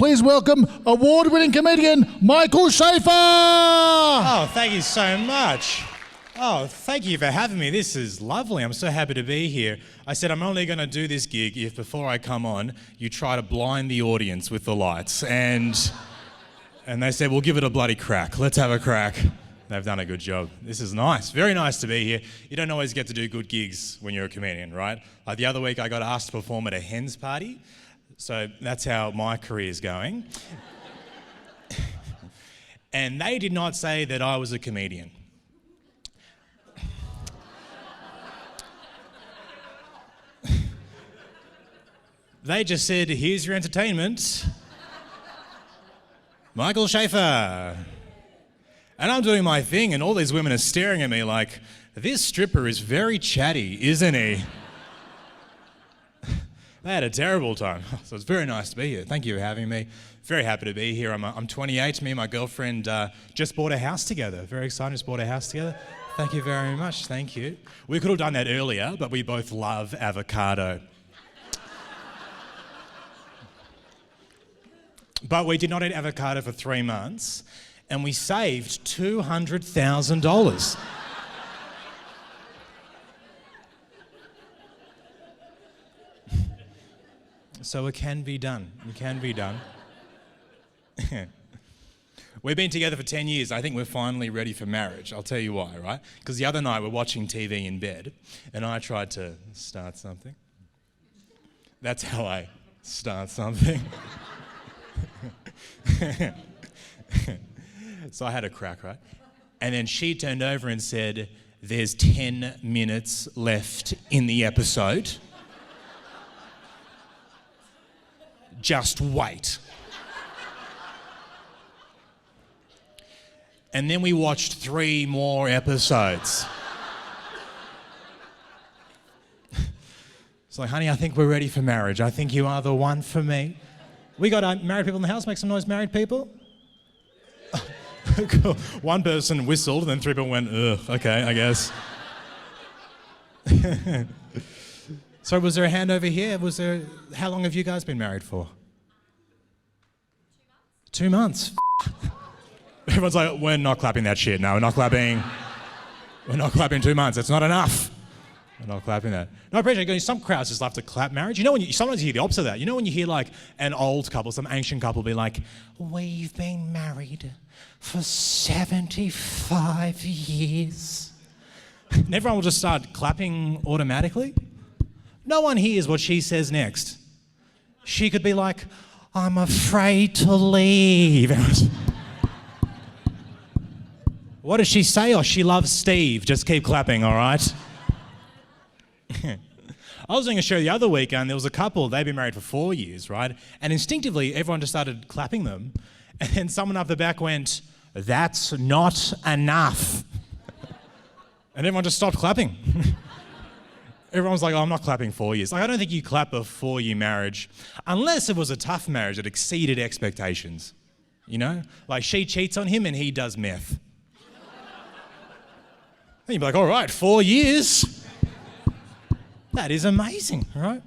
please welcome award-winning comedian Michael Shafar. Oh, thank you so much. Oh, thank you for having me. This is lovely. I'm so happy to be here. I said I'm only going to do this gig if before I come on, you try to blind the audience with the lights. And they said, we'll give it a bloody crack. Let's have a crack. They've done a good job. This is nice. Very nice to be here. You don't always get to do good gigs when you're a comedian, right? Like the other week, I got asked to perform at a hen's party. So that's how my career's going. And they did not say that I was a comedian. They just said, here's your entertainment, Michael Shafar. And I'm doing my thing, and all these women are staring at me like, this stripper is very chatty, isn't he? They had a terrible time. So it's very nice to be here. Thank you for having me. Very happy to be here. I'm 28. Me and my girlfriend just bought a house together. Very excited, just bought a house together. Thank you very much. Thank you. We could have done that earlier, but we both love avocado. But we did not eat avocado for 3 months, and we saved $200,000. So it can be done. It can be done. We've been together for 10 years. I think we're finally ready for marriage. I'll tell you why, right? Because the other night we're watching TV in bed, and I tried to start something. That's how I start something. So I had a crack, right? And then she turned over and said, there's 10 minutes left in the episode. Just wait. And then we watched 3 more episodes. It's like, honey, I think we're ready for marriage. I think you are the one for me. We got married people in the house. Make some noise, married people. Cool. One person whistled, and then 3 people went, ugh, okay, I guess. So was there a hand over here? How long have you guys been married for? 2 months. 2 months. Everyone's like, we're not clapping that shit. No, we're not clapping 2 months. That's not enough. We're not clapping that. No, I appreciate it. Some crowds just love to clap marriage. You know, sometimes you hear the opposite of that. You know when you hear like an old couple, some ancient couple be like, we've been married for 75 years. And everyone will just start clapping automatically. No one hears what she says next. She could be like, I'm afraid to leave. What does she say? Oh, she loves Steve. Just keep clapping, all right? I was doing a show the other week, and there was a couple, they'd been married for 4 years, right? And instinctively, everyone just started clapping them. And then someone up the back went, that's not enough. And everyone just stopped clapping. Everyone was like, oh, I'm not clapping 4 years. Like, I don't think you clap a 4-year marriage unless it was a tough marriage that exceeded expectations. You know? Like, she cheats on him and he does meth. Then you'd be like, all right, 4 years. That is amazing, right?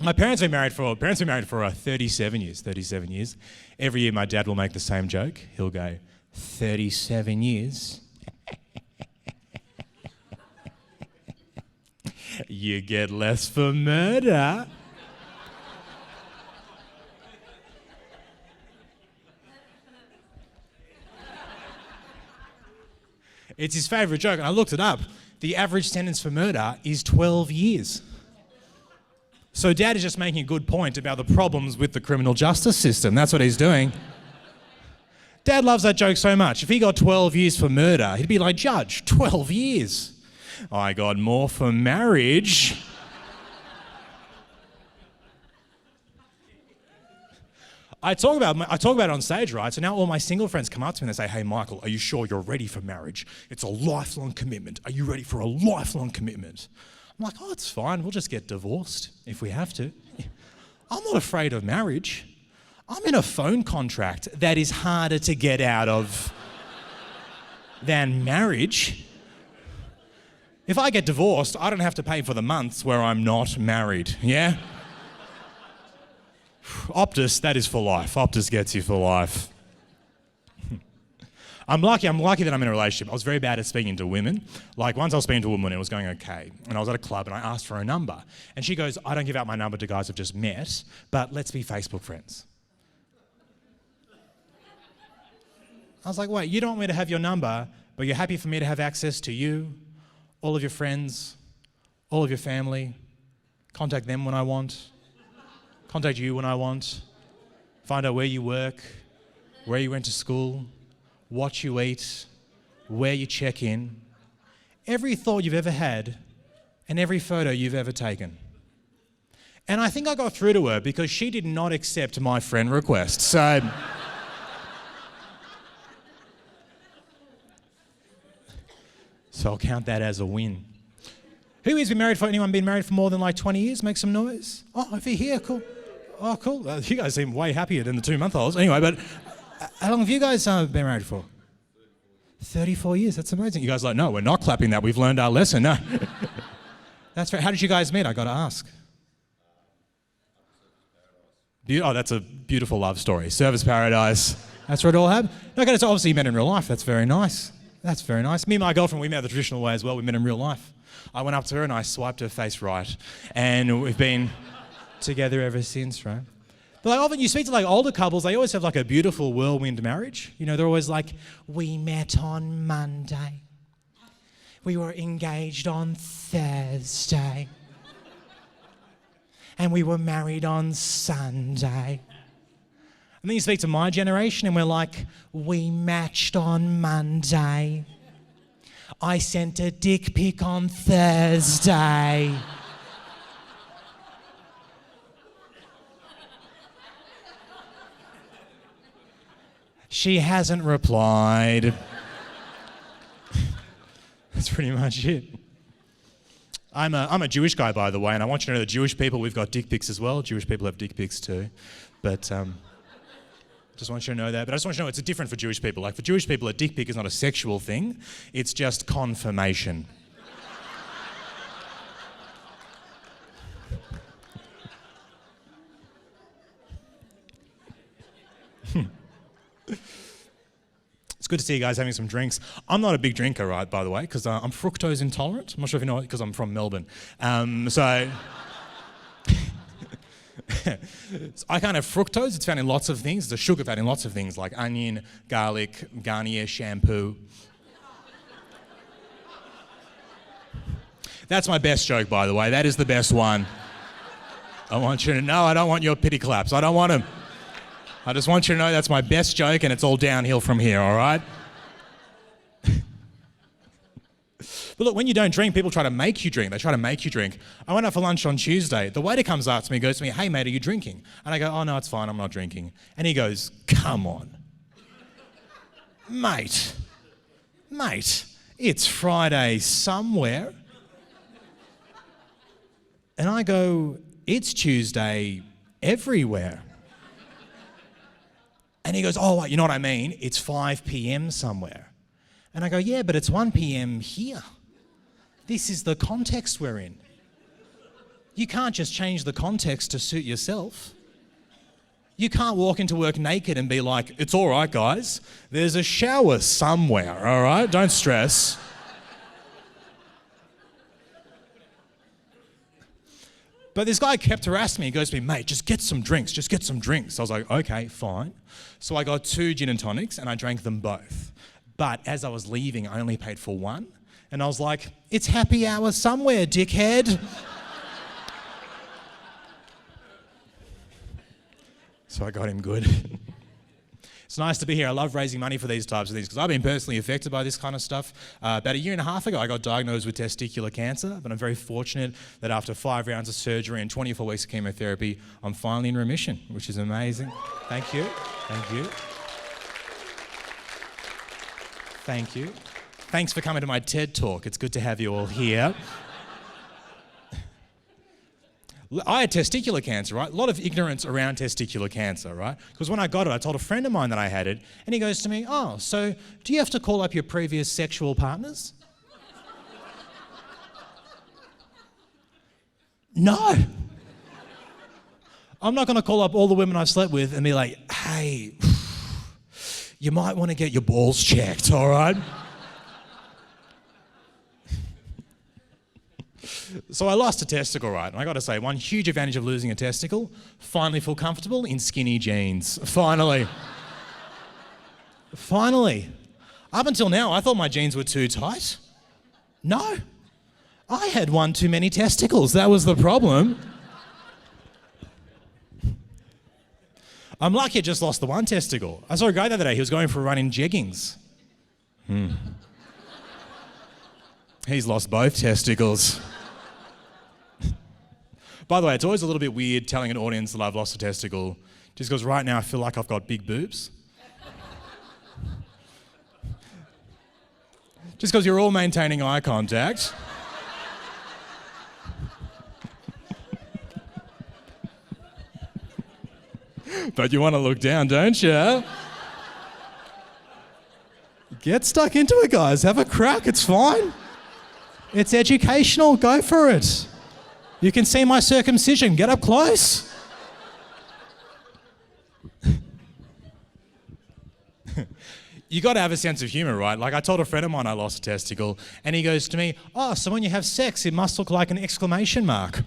My parents been married for 37 years. 37 years. Every year my dad will make the same joke. He'll go, 37 years. You get less for murder. It's his favourite joke, and I looked it up. The average sentence for murder is 12 years. So Dad is just making a good point about the problems with the criminal justice system. That's what he's doing. Dad loves that joke so much. If he got 12 years for murder, he'd be like, Judge, 12 years. I got more for marriage. I talk about it on stage, right? So now all my single friends come up to me and they say, hey, Michael, are you sure you're ready for marriage? It's a lifelong commitment. Are you ready for a lifelong commitment? I'm like, oh, it's fine. We'll just get divorced if we have to. I'm not afraid of marriage. I'm in a phone contract that is harder to get out of than marriage. If I get divorced, I don't have to pay for the months where I'm not married, yeah? Optus, that is for life. Optus gets you for life. I'm lucky that I'm in a relationship. I was very bad at speaking to women. Like once I was speaking to a woman, it was going okay. And I was at a club and I asked for her number. And she goes, I don't give out my number to guys I've just met, but let's be Facebook friends. I was like, wait, you don't want me to have your number, but you're happy for me to have access to you, all of your friends, all of your family, contact them when I want, contact you when I want, find out where you work, where you went to school, what you eat, where you check in, every thought you've ever had, and every photo you've ever taken. And I think I got through to her because she did not accept my friend request. So I'll count that as a win. Who has been married for, anyone been married for more than like 20 years? Make some noise. Oh, over here, cool. Oh, cool. You guys seem way happier than the 2-month-olds. Anyway, but how long have you guys been married for? 34 years. That's amazing. You guys are like, no, we're not clapping that. We've learned our lesson. No. That's right. How did you guys meet? I got to ask. Oh, that's a beautiful love story. Service paradise. That's where it all happened. Okay, so obviously you met in real life. That's very nice. That's very nice. Me and my girlfriend, we met the traditional way as well. We met in real life. I went up to her and I swiped her face right. And we've been together ever since, right? But like often you speak to like older couples, they always have like a beautiful whirlwind marriage. You know, they're always like, we met on Monday. We were engaged on Thursday. And we were married on Sunday. And then you speak to my generation and we're like, we matched on Monday. I sent a dick pic on Thursday. She hasn't replied. That's pretty much it. I'm a Jewish guy, by the way, and I want you to know that Jewish people, we've got dick pics as well. Jewish people have dick pics too. But just want you to know that. But I just want you to know it's different for Jewish people. Like for Jewish people, a dick pic is not a sexual thing. It's just confirmation. It's good to see you guys having some drinks. I'm not a big drinker, right, by the way, because I'm fructose intolerant. I'm not sure if you know it, because I'm from Melbourne. So I can't have fructose. It's found in lots of things. It's a sugar found in lots of things, like onion, garlic, Garnier shampoo. That's my best joke, by the way. That is the best one. I want you to know I don't want your pity claps. I don't want them. I just want you to know that's my best joke and it's all downhill from here, all right? But look, when you don't drink, people try to make you drink. They try to make you drink. I went out for lunch on Tuesday. The waiter comes up to me, goes to me, hey, mate, are you drinking? And I go, oh, no, it's fine, I'm not drinking. And he goes, come on. Mate, it's Friday somewhere. And I go, it's Tuesday everywhere. And he goes, oh, you know what I mean? It's 5 p.m. somewhere. And I go, yeah, but it's 1 p.m. here. This is the context we're in. You can't just change the context to suit yourself. You can't walk into work naked and be like, it's all right, guys. There's a shower somewhere, all right? Don't stress. But this guy kept harassing me. He goes to me, mate, just get some drinks. I was like, okay, fine. So I got 2 gin and tonics and I drank them both. But as I was leaving, I only paid for one. And I was like, it's happy hour somewhere, dickhead. So I got him good. It's nice to be here. I love raising money for these types of things because I've been personally affected by this kind of stuff. About 1.5 years ago, I got diagnosed with testicular cancer, but I'm very fortunate that after 5 rounds of surgery and 24 weeks of chemotherapy, I'm finally in remission, which is amazing. Thank you. Thank you. Thank you. Thanks for coming to my TED Talk. It's good to have you all here. I had testicular cancer, right? A lot of ignorance around testicular cancer, right? Because when I got it, I told a friend of mine that I had it, and he goes to me, oh, so do you have to call up your previous sexual partners? No. I'm not going to call up all the women I've slept with and be like, hey, you might want to get your balls checked, all right? So I lost a testicle, right? And I got to say, one huge advantage of losing a testicle, finally feel comfortable in skinny jeans. Finally. Finally. Up until now, I thought my jeans were too tight. No. I had one too many testicles. That was the problem. I'm lucky I just lost the one testicle. I saw a guy the other day, he was going for a run in jeggings. He's lost both testicles. By the way, it's always a little bit weird telling an audience that I've lost a testicle, just because right now I feel like I've got big boobs. Just because you're all maintaining eye contact. But you want to look down, don't you? Get stuck into it, guys. Have a crack. It's fine. It's educational. Go for it. You can see my circumcision. Get up close. You got to have a sense of humor, right? Like I told a friend of mine I lost a testicle, and he goes to me, "Oh, so when you have sex, it must look like an exclamation mark."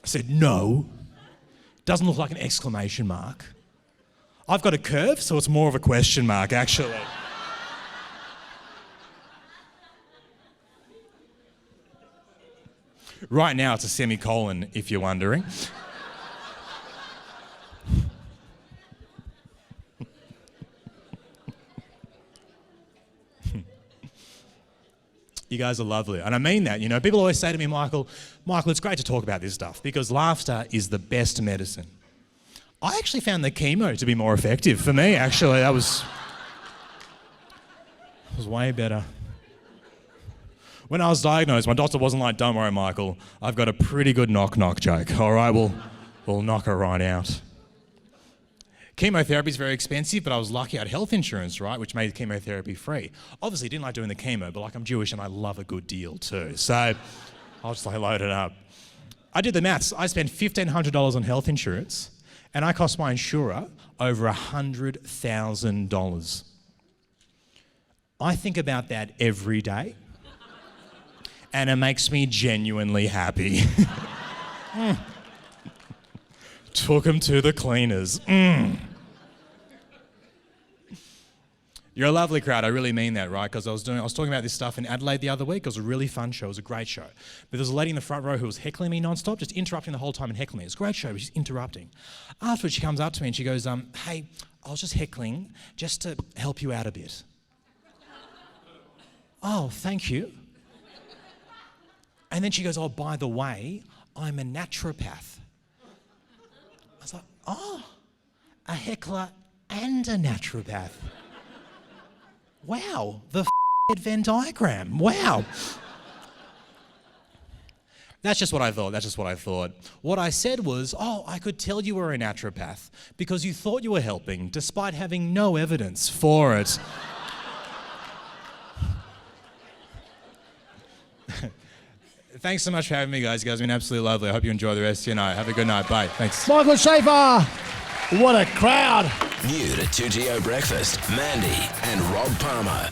I said, no, doesn't look like an exclamation mark. I've got a curve, so it's more of a question mark, actually. Right now, it's a semicolon, if you're wondering. You guys are lovely. And I mean that, you know. People always say to me, Michael, it's great to talk about this stuff because laughter is the best medicine. I actually found the chemo to be more effective for me, actually. That was way better. When I was diagnosed, my doctor wasn't like, don't worry, Michael, I've got a pretty good knock-knock joke. All right, we'll knock her right out. Chemotherapy is very expensive, but I was lucky I had health insurance, right, which made chemotherapy free. Obviously, didn't like doing the chemo, but like I'm Jewish and I love a good deal too. So I'll just like load it up. I did the maths. I spent $1,500 on health insurance, and I cost my insurer over $100,000. I think about that every day, and it makes me genuinely happy. Took him to the cleaners. You're a lovely crowd. I really mean that, right? Because I was talking about this stuff in Adelaide the other week. It was a really fun show. It was a great show. But there was a lady in the front row who was heckling me nonstop, just interrupting the whole time and heckling me. It was a great show, but she's interrupting. Afterwards, she comes up to me and she goes, hey, I was just heckling just to help you out a bit. Oh, thank you. And then she goes, oh, by the way, I'm a naturopath. I was like, oh, a heckler and a naturopath. Wow, the Venn diagram. Wow. That's just what I thought. What I said was, oh, I could tell you were a naturopath because you thought you were helping despite having no evidence for it. Thanks so much for having me, guys. You guys have been absolutely lovely. I hope you enjoy the rest of your night. Have a good night. Bye. Thanks. Michael Shafar. What a crowd. New to 2GO Breakfast, Mandy and Rob Palmer.